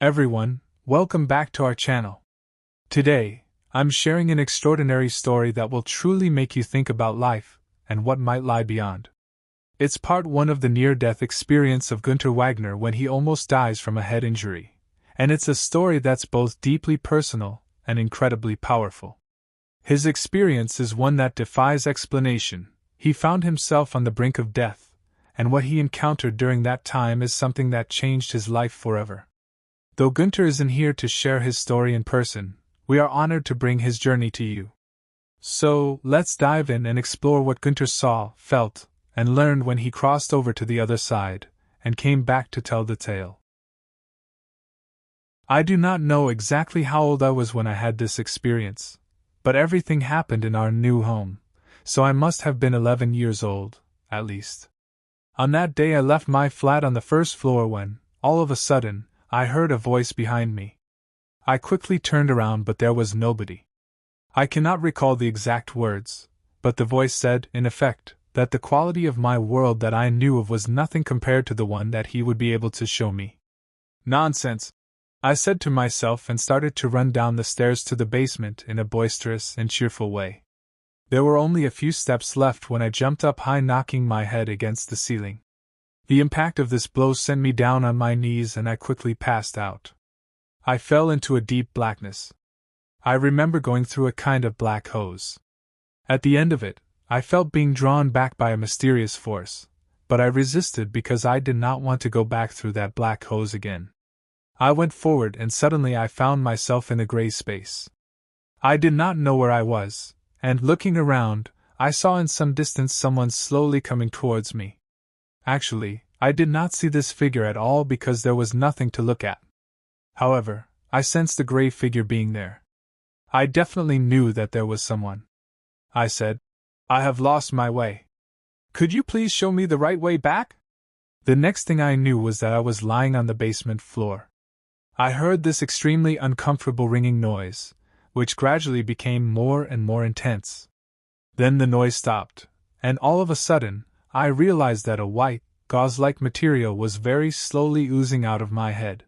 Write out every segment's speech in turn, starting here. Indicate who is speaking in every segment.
Speaker 1: Everyone, welcome back to our channel. Today, I'm sharing an extraordinary story that will truly make you think about life and what might lie beyond. It's part 1 of the near-death experience of Günter Wagner when he almost dies from a head injury, and it's a story that's both deeply personal and incredibly powerful. His experience is one that defies explanation. He found himself on the brink of death, and what he encountered during that time is something that changed his life forever. Though Günter isn't here to share his story in person, we are honored to bring his journey to you. So, let's dive in and explore what Günter saw, felt, and learned when he crossed over to the other side and came back to tell the tale. I do not know exactly how old I was when I had this experience, but everything happened in our new home, so I must have been 11 years old, at least. On that day I left my flat on the first floor when, all of a sudden, I heard a voice behind me. I quickly turned around, but there was nobody. I cannot recall the exact words, but the voice said, in effect, that the quality of my world that I knew of was nothing compared to the one that he would be able to show me. Nonsense, I said to myself and started to run down the stairs to the basement in a boisterous and cheerful way. There were only a few steps left when I jumped up high, knocking my head against the ceiling. The impact of this blow sent me down on my knees and I quickly passed out. I fell into a deep blackness. I remember going through a kind of black hose. At the end of it, I felt being drawn back by a mysterious force, but I resisted because I did not want to go back through that black hose again. I went forward and suddenly I found myself in a gray space. I did not know where I was, and looking around, I saw in some distance someone slowly coming towards me. Actually, I did not see this figure at all because there was nothing to look at. However, I sensed the gray figure being there. I definitely knew that there was someone. I said, "I have lost my way. Could you please show me the right way back?" The next thing I knew was that I was lying on the basement floor. I heard this extremely uncomfortable ringing noise, which gradually became more and more intense. Then the noise stopped, and all of a sudden, I realized that a white, gauze-like material was very slowly oozing out of my head.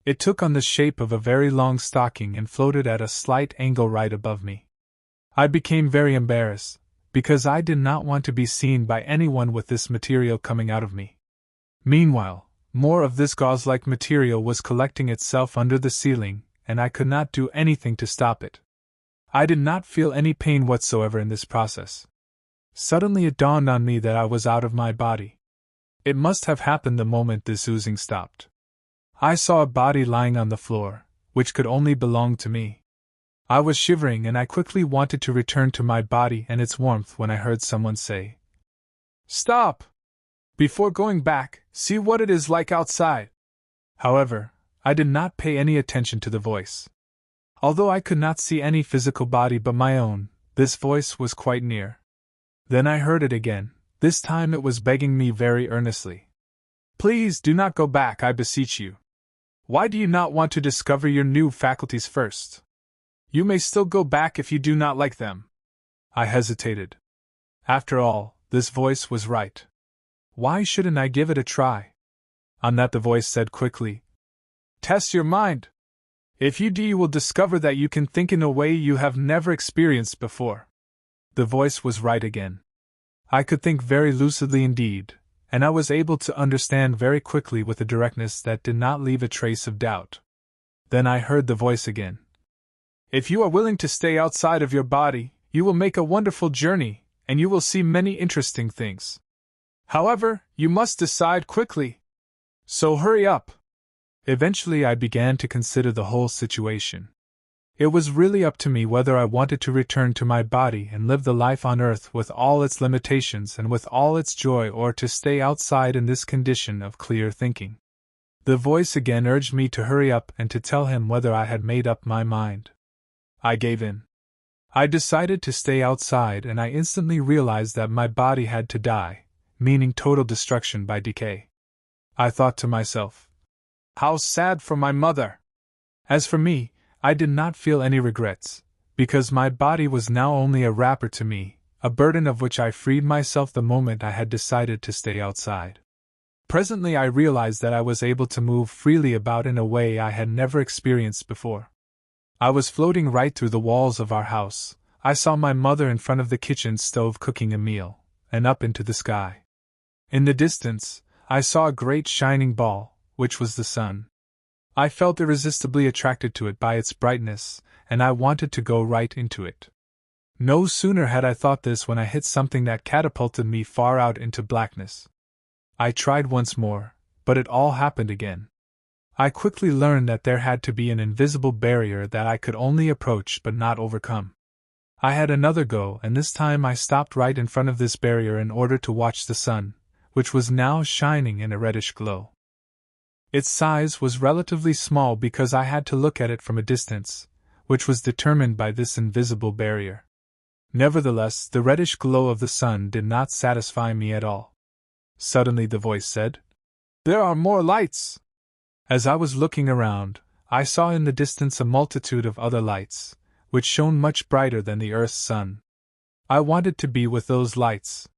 Speaker 1: It took on the shape of a very long stocking and floated at a slight angle right above me. I became very embarrassed, because I did not want to be seen by anyone with this material coming out of me. Meanwhile, more of this gauze-like material was collecting itself under the ceiling, and I could not do anything to stop it. I did not feel any pain whatsoever in this process. Suddenly it dawned on me that I was out of my body. It must have happened the moment this oozing stopped. I saw a body lying on the floor, which could only belong to me. I was shivering and I quickly wanted to return to my body and its warmth when I heard someone say, "Stop! Before going back, see what it is like outside." However, I did not pay any attention to the voice. Although I could not see any physical body but my own, this voice was quite near. Then I heard it again. This time it was begging me very earnestly. "Please do not go back, I beseech you. Why do you not want to discover your new faculties first? You may still go back if you do not like them." I hesitated. After all, this voice was right. Why shouldn't I give it a try? On that the voice said quickly, "Test your mind. If you do, you will discover that you can think in a way you have never experienced before." The voice was right again. I could think very lucidly indeed, and I was able to understand very quickly with a directness that did not leave a trace of doubt. Then I heard the voice again. "If you are willing to stay outside of your body, you will make a wonderful journey, and you will see many interesting things. However, you must decide quickly. So hurry up." Eventually I began to consider the whole situation. It was really up to me whether I wanted to return to my body and live the life on earth with all its limitations and with all its joy, or to stay outside in this condition of clear thinking. The voice again urged me to hurry up and to tell him whether I had made up my mind. I gave in. I decided to stay outside, and I instantly realized that my body had to die, meaning total destruction by decay. I thought to myself, "How sad for my mother!" As for me, I did not feel any regrets, because my body was now only a wrapper to me, a burden of which I freed myself the moment I had decided to stay outside. Presently I realized that I was able to move freely about in a way I had never experienced before. I was floating right through the walls of our house. I saw my mother in front of the kitchen stove cooking a meal, and up into the sky. In the distance, I saw a great shining ball, which was the sun. I felt irresistibly attracted to it by its brightness, and I wanted to go right into it. No sooner had I thought this when I hit something that catapulted me far out into blackness. I tried once more, but it all happened again. I quickly learned that there had to be an invisible barrier that I could only approach but not overcome. I had another go, and this time I stopped right in front of this barrier in order to watch the sun, which was now shining in a reddish glow. Its size was relatively small because I had to look at it from a distance, which was determined by this invisible barrier. Nevertheless, the reddish glow of the sun did not satisfy me at all. Suddenly the voice said, "There are more lights!" As I was looking around, I saw in the distance a multitude of other lights, which shone much brighter than the earth's sun. I wanted to be with those lights.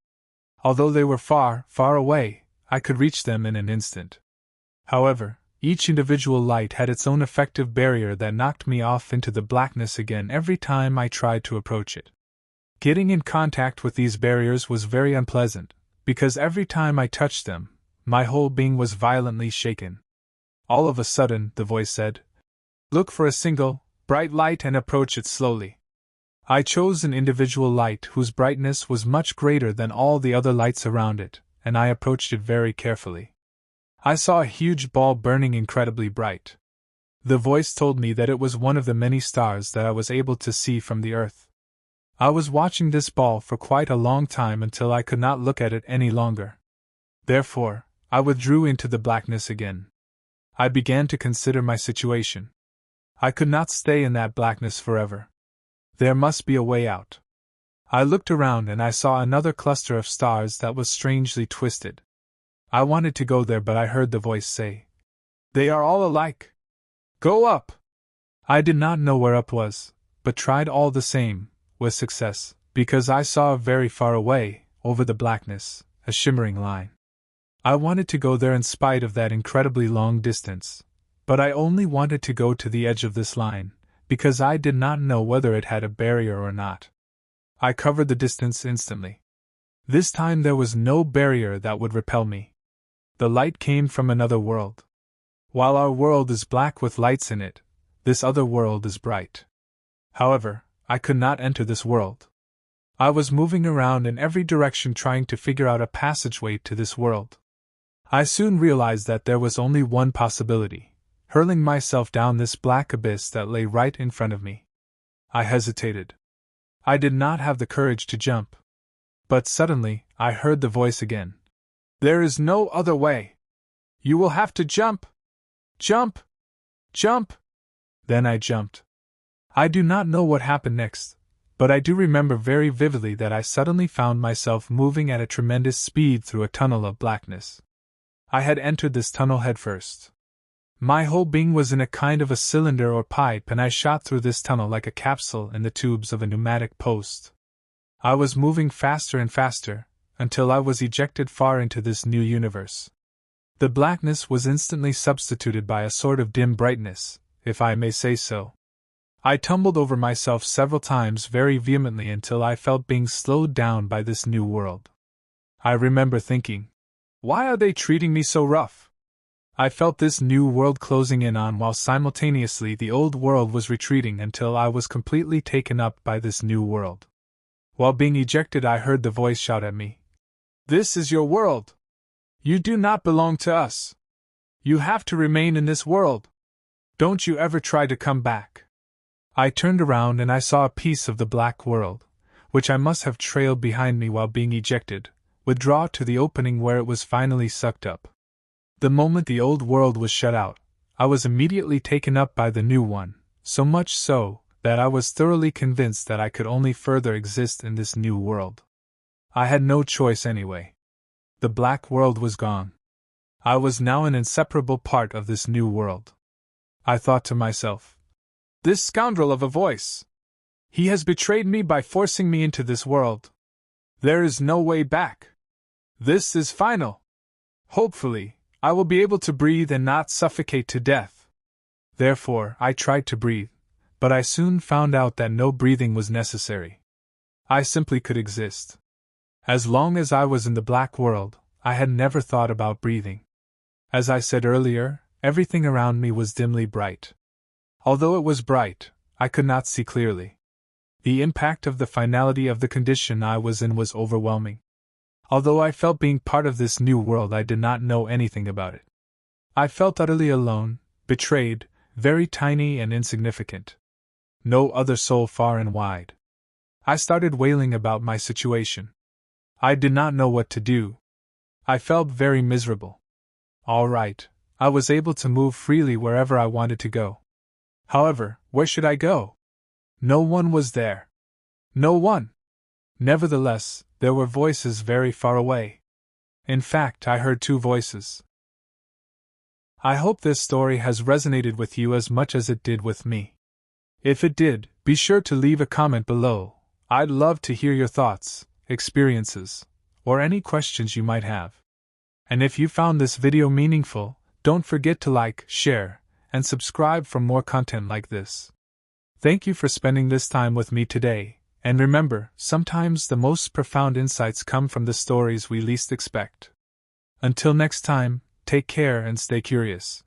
Speaker 1: Although they were far, far away, I could reach them in an instant. However, each individual light had its own effective barrier that knocked me off into the blackness again every time I tried to approach it. Getting in contact with these barriers was very unpleasant, because every time I touched them, my whole being was violently shaken. All of a sudden, the voice said, "Look for a single, bright light and approach it slowly." I chose an individual light whose brightness was much greater than all the other lights around it, and I approached it very carefully. I saw a huge ball burning incredibly bright. The voice told me that it was one of the many stars that I was able to see from the earth. I was watching this ball for quite a long time until I could not look at it any longer. Therefore, I withdrew into the blackness again. I began to consider my situation. I could not stay in that blackness forever. There must be a way out. I looked around and I saw another cluster of stars that was strangely twisted. I wanted to go there, but I heard the voice say, "They are all alike. Go up!" I did not know where up was, but tried all the same, with success, because I saw very far away, over the blackness, a shimmering line. I wanted to go there in spite of that incredibly long distance, but I only wanted to go to the edge of this line, because I did not know whether it had a barrier or not. I covered the distance instantly. This time there was no barrier that would repel me. The light came from another world. While our world is black with lights in it, this other world is bright. However, I could not enter this world. I was moving around in every direction trying to figure out a passageway to this world. I soon realized that there was only one possibility: hurling myself down this black abyss that lay right in front of me. I hesitated. I did not have the courage to jump. But suddenly, I heard the voice again. "There is no other way. You will have to jump. Jump! Jump!" Then I jumped. I do not know what happened next, but I do remember very vividly that I suddenly found myself moving at a tremendous speed through a tunnel of blackness. I had entered this tunnel headfirst. My whole being was in a kind of a cylinder or pipe, and I shot through this tunnel like a capsule in the tubes of a pneumatic post. I was moving faster and faster, until I was ejected far into this new universe. The blackness was instantly substituted by a sort of dim brightness, if I may say so. I tumbled over myself several times very vehemently until I felt being slowed down by this new world. I remember thinking, "Why are they treating me so rough?" I felt this new world closing in on while simultaneously the old world was retreating until I was completely taken up by this new world. While being ejected, I heard the voice shout at me, "This is your world. You do not belong to us. You have to remain in this world. Don't you ever try to come back." I turned around and I saw a piece of the black world, which I must have trailed behind me while being ejected, withdraw to the opening where it was finally sucked up. The moment the old world was shut out, I was immediately taken up by the new one, so much so that I was thoroughly convinced that I could only further exist in this new world. I had no choice anyway. The black world was gone. I was now an inseparable part of this new world. I thought to myself, "This scoundrel of a voice! He has betrayed me by forcing me into this world. There is no way back. This is final. Hopefully, I will be able to breathe and not suffocate to death. Therefore, I tried to breathe, but I soon found out that no breathing was necessary. I simply could exist. As long as I was in the black world, I had never thought about breathing. As I said earlier, everything around me was dimly bright. Although it was bright, I could not see clearly. The impact of the finality of the condition I was in was overwhelming. Although I felt being part of this new world, I did not know anything about it. I felt utterly alone, betrayed, very tiny and insignificant. No other soul far and wide. I started wailing about my situation. I did not know what to do. I felt very miserable. All right, I was able to move freely wherever I wanted to go. However, where should I go? No one was there. No one. Nevertheless, there were voices very far away. In fact, I heard two voices. I hope this story has resonated with you as much as it did with me. If it did, be sure to leave a comment below. I'd love to hear your thoughts, experiences, or any questions you might have. And if you found this video meaningful, don't forget to like, share, and subscribe for more content like this. Thank you for spending this time with me today, and remember, sometimes the most profound insights come from the stories we least expect. Until next time, take care and stay curious.